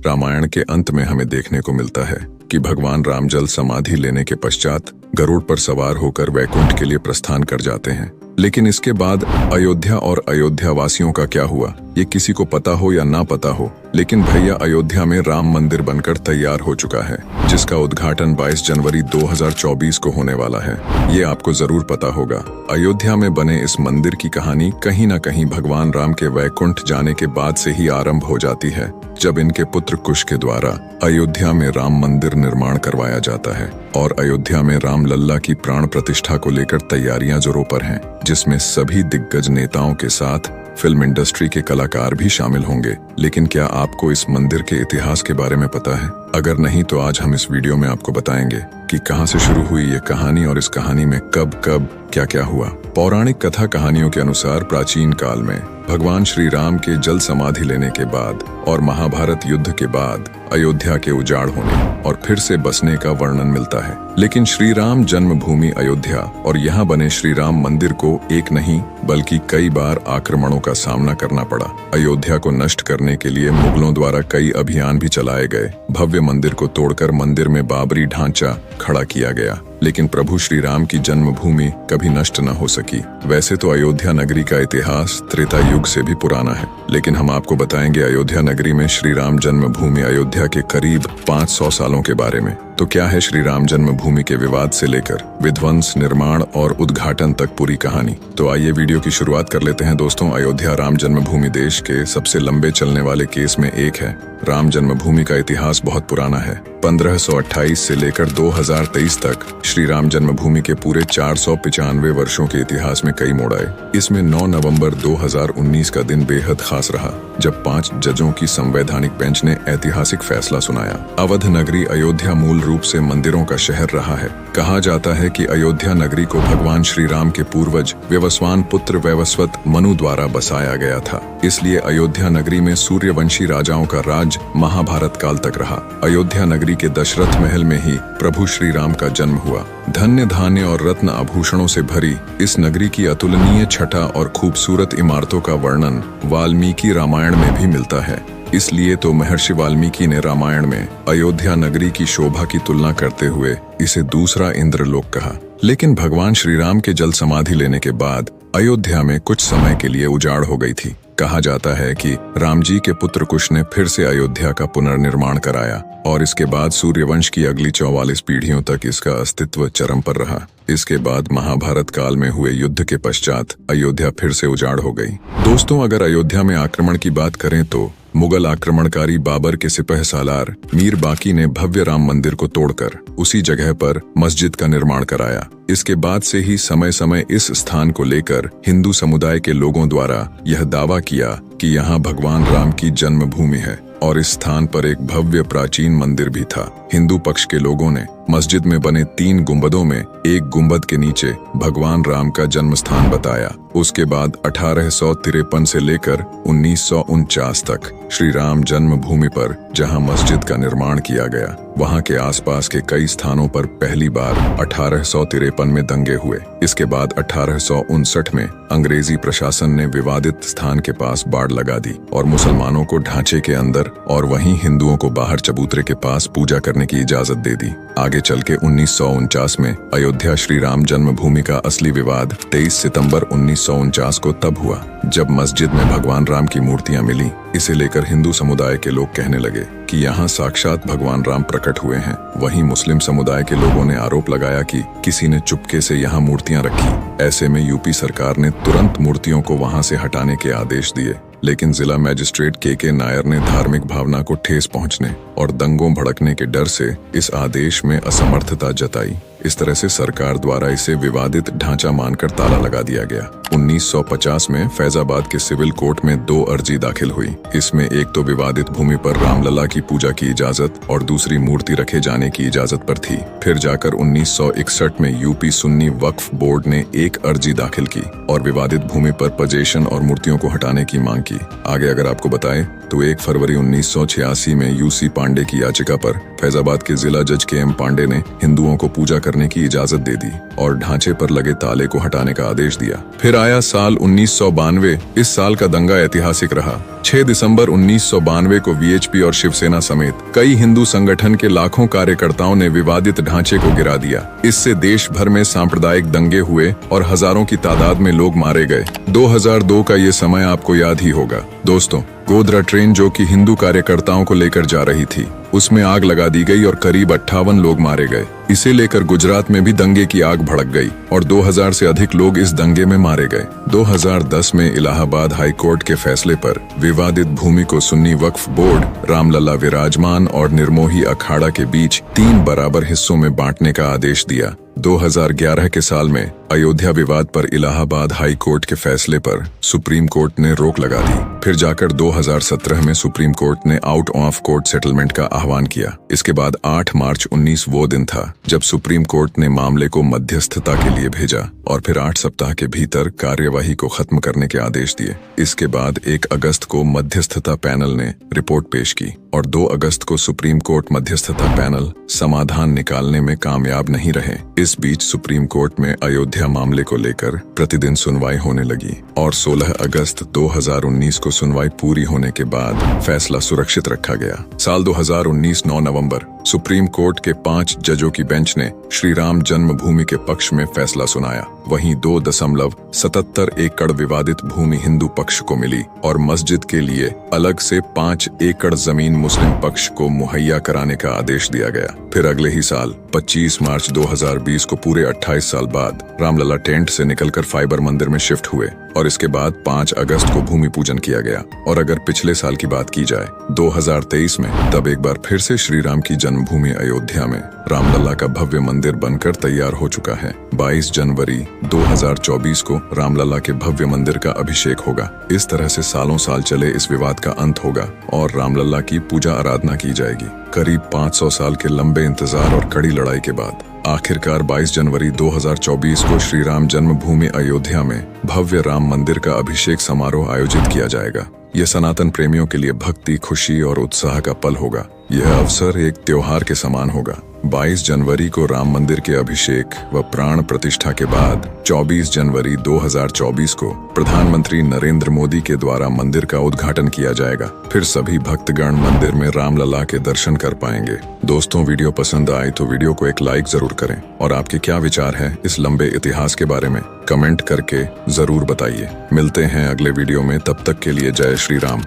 रामायण के अंत में हमें देखने को मिलता है कि भगवान राम जल समाधि लेने के पश्चात गरुड़ पर सवार होकर वैकुंठ के लिए प्रस्थान कर जाते हैं। लेकिन इसके बाद अयोध्या और अयोध्या वासियों का क्या हुआ, ये किसी को पता हो या ना पता हो, लेकिन भैया अयोध्या में राम मंदिर बनकर तैयार हो चुका है, जिसका उद्घाटन 22 जनवरी 2024 को होने वाला है। ये आपको जरूर पता होगा। अयोध्या में बने इस मंदिर की कहानी कहीं न कहीं भगवान राम के वैकुंठ जाने के बाद से ही आरंभ हो जाती है, जब इनके पुत्र कुश के द्वारा अयोध्या में राम मंदिर निर्माण करवाया जाता है। और अयोध्या में राम लल्ला की प्राण प्रतिष्ठा को लेकर तैयारियां जोरों पर हैं, जिसमें सभी दिग्गज नेताओं के साथ फिल्म इंडस्ट्री के कलाकार भी शामिल होंगे। लेकिन क्या आपको इस मंदिर के इतिहास के बारे में पता है? अगर नहीं तो आज हम इस वीडियो में आपको बताएंगे कि कहां से शुरू हुई ये कहानी और इस कहानी में कब कब क्या क्या हुआ। पौराणिक कथा कहानियों के अनुसार प्राचीन काल में भगवान श्री राम के जल समाधि लेने के बाद और महाभारत युद्ध के बाद अयोध्या के उजाड़ होने और फिर से बसने का वर्णन मिलता है। लेकिन श्री राम जन्मभूमि अयोध्या और यहाँ बने श्री राम मंदिर को एक नहीं बल्कि कई बार आक्रमणों का सामना करना पड़ा। अयोध्या को नष्ट करने के लिए मुगलों द्वारा कई अभियान भी चलाए गए। भव्य मंदिर को तोड़कर मंदिर में बाबरी ढांचा खड़ा किया गया, लेकिन प्रभु श्री राम की जन्मभूमि कभी नष्ट न हो सकी। वैसे तो अयोध्या नगरी का इतिहास त्रेता युग से भी पुराना है, लेकिन हम आपको बताएंगे अयोध्या नगरी में श्री राम जन्मभूमि अयोध्या के करीब 500 सालों के बारे में। तो क्या है श्री राम जन्मभूमि के विवाद से लेकर विध्वंस, निर्माण और उद्घाटन तक पूरी कहानी। तो आइए वीडियो की शुरुआत कर लेते हैं दोस्तों। अयोध्या राम जन्मभूमि देश के सबसे लंबे चलने वाले केस में एक है। राम जन्मभूमि का इतिहास बहुत पुराना है। 1528 से लेकर 2023 तक श्री राम जन्मभूमि के पूरे 495 वर्षों के इतिहास में कई मोड़ आए। इसमें 9 नवंबर 2019 का दिन बेहद खास रहा, जब 5 जजों की संवैधानिक बेंच ने ऐतिहासिक फैसला सुनाया। अवध नगरी अयोध्या मूल रूप से मंदिरों का शहर रहा है। कहा जाता है कि अयोध्या नगरी को भगवान श्री राम के पूर्वज व्यवस्वान पुत्र वैवस्वत मनु द्वारा बसाया गया था। इसलिए अयोध्या नगरी में सूर्यवंशी राजाओं का राज महाभारत काल तक रहा। अयोध्या नगरी के दशरथ महल में ही प्रभु श्री राम का जन्म हुआ। धन्य धान्य और रत्न आभूषणों से भरी इस नगरी की अतुलनीय छटा और खूबसूरत इमारतों का वर्णन वाल्मीकि रामायण में भी मिलता है। इसलिए तो महर्षि वाल्मीकि ने रामायण में अयोध्या नगरी की शोभा की तुलना करते हुए इसे दूसरा इंद्रलोक कहा। लेकिन भगवान श्री राम के जल समाधि लेने के बाद अयोध्या में कुछ समय के लिए उजाड़ हो गई थी। कहा जाता है कि राम जी के पुत्र कुश ने फिर से अयोध्या का पुनर्निर्माण कराया और इसके बाद सूर्यवंश की अगली 44 पीढ़ियों तक इसका अस्तित्व चरम पर रहा। इसके बाद महाभारत काल में हुए युद्ध के पश्चात अयोध्या फिर से उजाड़ हो गई। दोस्तों, अगर अयोध्या में आक्रमण की बात करें तो मुगल आक्रमणकारी बाबर के सिपहसालार मीर बाकी ने भव्य राम मंदिर को तोड़कर उसी जगह पर मस्जिद का निर्माण कराया। इसके बाद से ही समय समय इस स्थान को लेकर हिंदू समुदाय के लोगों द्वारा यह दावा किया कि यहाँ भगवान राम की जन्मभूमि है और इस स्थान पर एक भव्य प्राचीन मंदिर भी था। हिंदू पक्ष के लोगों ने मस्जिद में बने 3 गुंबदों में एक गुंबद के नीचे भगवान राम का जन्म स्थान बताया। उसके बाद 1853 से लेकर 1949 तक श्री राम जन्मभूमि पर जहां मस्जिद का निर्माण किया गया, वहां के आसपास के कई स्थानों पर पहली बार 1853 में दंगे हुए। इसके बाद 1859 में अंग्रेजी प्रशासन ने विवादित स्थान के पास बाड़ लगा दी और मुसलमानों को ढांचे के अंदर और वहीं हिंदुओं को बाहर चबूतरे के पास पूजा करने की इजाजत दे दी। आगे चल के 1949 में अयोध्या श्री राम जन्मभूमि का असली विवाद 23 सितंबर 1949 को तब हुआ, जब मस्जिद में भगवान राम की मूर्तियां मिली। इसे लेकर हिंदू समुदाय के लोग कहने लगे कि यहाँ साक्षात भगवान राम प्रकट हुए हैं। वहीं मुस्लिम समुदाय के लोगों ने आरोप लगाया कि किसी ने चुपके से यहाँ मूर्तियां रखी। ऐसे में यूपी सरकार ने तुरंत मूर्तियों को वहां से हटाने के आदेश दिए, लेकिन जिला मैजिस्ट्रेट के नायर ने धार्मिक भावना को ठेस पहुंचने और दंगों भड़कने के डर से इस आदेश में असमर्थता जताई। इस तरह से सरकार द्वारा इसे विवादित ढांचा मानकर ताला लगा दिया गया। 1950 में फैजाबाद के सिविल कोर्ट में 2 अर्जी दाखिल हुई। इसमें एक तो विवादित भूमि पर रामलला की पूजा की इजाजत और दूसरी मूर्ति रखे जाने की इजाजत पर थी। फिर जाकर 1961 में यूपी सुन्नी वक्फ बोर्ड ने एक अर्जी दाखिल की और विवादित भूमि पर पजेशन और मूर्तियों को हटाने की मांग की। आगे अगर आपको बताएं तो 1 फरवरी 1986 में यूसी पांडे की याचिका पर फैजाबाद के जिला जज के एम पांडे ने हिंदुओं को पूजा करने की इजाजत दे दी और ढांचे पर लगे ताले को हटाने का आदेश दिया। फिर आया साल 1992। इस साल का दंगा ऐतिहासिक रहा। 6 दिसंबर 1992 को वीएचपी और शिवसेना समेत कई हिंदू संगठन के लाखों कार्यकर्ताओं ने विवादित ढांचे को गिरा दिया। इससे देश भर में सांप्रदायिक दंगे हुए और हजारों की तादाद में लोग मारे गए। 2002 का ये समय आपको याद ही होगा दोस्तों। गोधरा ट्रेन जो कि हिंदू कार्यकर्ताओं को लेकर जा रही थी, उसमें आग लगा दी गई और करीब 58 लोग मारे गए। इसे लेकर गुजरात में भी दंगे की आग भड़क गई और 2000 से अधिक लोग इस दंगे में मारे गए। 2010 में इलाहाबाद हाई कोर्ट के फैसले पर विवादित भूमि को सुन्नी वक्फ बोर्ड, रामलला विराजमान और निर्मोही अखाड़ा के बीच 3 बराबर हिस्सों में बांटने का आदेश दिया। 2011 के साल में अयोध्या विवाद पर इलाहाबाद हाई कोर्ट के फैसले पर सुप्रीम कोर्ट ने रोक लगा दी। फिर जाकर 2017 में सुप्रीम कोर्ट ने आउट ऑफ कोर्ट सेटलमेंट का आह्वान किया। इसके बाद 8 मार्च 19 वो दिन था जब सुप्रीम कोर्ट ने मामले को मध्यस्थता के लिए भेजा और फिर 8 सप्ताह के भीतर कार्यवाही को खत्म करने के आदेश दिए। इसके बाद 1 अगस्त को मध्यस्थता पैनल ने रिपोर्ट पेश की और 2 अगस्त को सुप्रीम कोर्ट मध्यस्थता पैनल समाधान निकालने में कामयाब नहीं रहे। इस बीच सुप्रीम कोर्ट में अयोध्या मामले को लेकर प्रतिदिन सुनवाई होने लगी और 16 अगस्त 2019 को सुनवाई पूरी होने के बाद फैसला सुरक्षित रखा गया। साल 2019 9 नवंबर सुप्रीम कोर्ट के 5 जजों की बेंच ने श्री राम जन्मभूमि के पक्ष में फैसला सुनाया। वहीं 2.77 एकड़ विवादित भूमि हिंदू पक्ष को मिली और मस्जिद के लिए अलग से 5 एकड़ जमीन मुस्लिम पक्ष को मुहैया कराने का आदेश दिया गया। फिर अगले ही साल 25 मार्च 2020 को पूरे 28 साल बाद रामलला टेंट से निकलकर फाइबर मंदिर में शिफ्ट हुए और इसके बाद 5 अगस्त को भूमि पूजन किया गया। और अगर पिछले साल की बात की जाए 2023 में, तब एक बार फिर से श्री राम की जन्मभूमि अयोध्या में रामलला का भव्य मंदिर बनकर तैयार हो चुका है। 22 जनवरी 2024 को रामलला के भव्य मंदिर का अभिषेक होगा। इस तरह से सालों साल चले इस विवाद का अंत होगा और रामलला की पूजा आराधना की जाएगी। करीब 500 साल के लंबे इंतजार और कड़ी लड़ाई के बाद आखिरकार 22 जनवरी 2024 को श्री राम जन्मभूमि अयोध्या में भव्य राम मंदिर का अभिषेक समारोह आयोजित किया जाएगा। यह सनातन प्रेमियों के लिए भक्ति, खुशी और उत्साह का पल होगा। यह अवसर एक त्योहार के समान होगा। 22 जनवरी को राम मंदिर के अभिषेक व प्राण प्रतिष्ठा के बाद 24 जनवरी 2024 को प्रधानमंत्री नरेंद्र मोदी के द्वारा मंदिर का उद्घाटन किया जाएगा। फिर सभी भक्तगण मंदिर में रामलला के दर्शन कर पाएंगे। दोस्तों, वीडियो पसंद आए तो वीडियो को एक लाइक जरूर करें और आपके क्या विचार हैं इस लंबे इतिहास के बारे में कमेंट करके जरूर बताइए। मिलते हैं अगले वीडियो में, तब तक के लिए जय श्री राम।